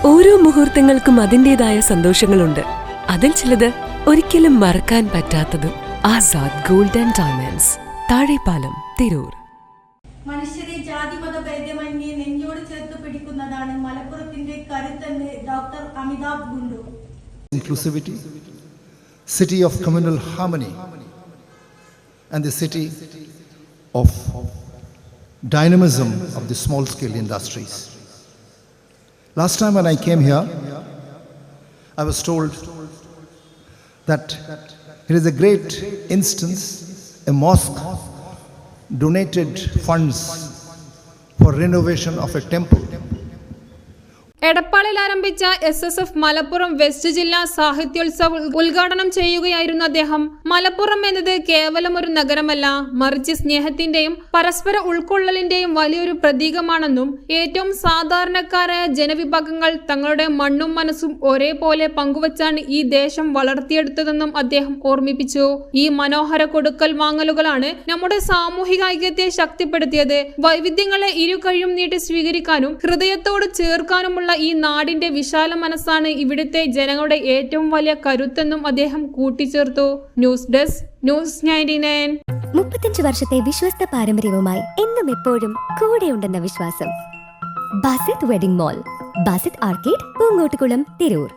ഓരോ മുഹൂർത്തങ്ങൾക്കും അതിൻ്റെതായ സന്തോഷങ്ങളുണ്ട്. അതിൽ ചിലത് ഒരിക്കലും മറക്കാൻ പറ്റാത്തതും. Azad gold and diamonds, Thazhepalam, Tirur. മനുഷ്യരെ ജാതിമത ഭേദമന്യേ നെഞ്ചോട് ചേർത്ത് പിടിക്കുന്നതാണ് മലപ്പുറത്തിന്റെ കരുത്തെന്ന് doctor Amitabh Gundu. Inclusivity, city of communal harmony, and the city of dynamism of the small scale industries. Last time when I came here, I was told that it is a great instance, a mosque donated funds for renovation of a temple. എടപ്പാളിൽ ആരംഭിച്ച SSF Malappuram west ജില്ലാ സാഹിത്യോത്സവ് ഉദ്ഘാടനം ചെയ്യുകയായിരുന്നു അദ്ദേഹം. മലപ്പുറം എന്നത് കേവലം ഒരു നഗരമല്ല, മറിച്ച് സ്നേഹത്തിന്റെയും പരസ്പര ഉൾക്കൊള്ളലിന്റെയും വലിയൊരു പ്രതീകമാണെന്നും ഏറ്റവും സാധാരണക്കാരായ ജനവിഭാഗങ്ങൾ തങ്ങളുടെ മണ്ണും മനസ്സും ഒരേപോലെ പങ്കുവച്ചാണ് ഈ ദേശം വളർത്തിയെടുത്തതെന്നും അദ്ദേഹം ഓർമ്മിപ്പിച്ചു. ഈ മനോഹര കൊടുക്കൽ വാങ്ങലുകളാണ് നമ്മുടെ സാമൂഹിക ഐക്യത്തെ ശക്തിപ്പെടുത്തിയത്. വൈവിധ്യങ്ങളെ ഇരുകൈയും നീട്ടി സ്വീകരിക്കാനും ഹൃദയത്തോട് ചേർക്കാനുമുള്ള ഈ നാടിന്റെ വിശാല മനസ്സാണ് ഇവിടുത്തെ ജനങ്ങളുടെ ഏറ്റവും വലിയ കരുത്തെന്നും അദ്ദേഹം കൂട്ടിച്ചേർത്തു. News desk, news 99. 35 വർഷത്തെ വിശ്വസ്ത പാരമ്പര്യവുമായി എന്നും എപ്പോഴും കൂടെയുണ്ടെന്ന വിശ്വാസം. Basith wedding mall, Basith arcade, Poongottukulam, Tirur.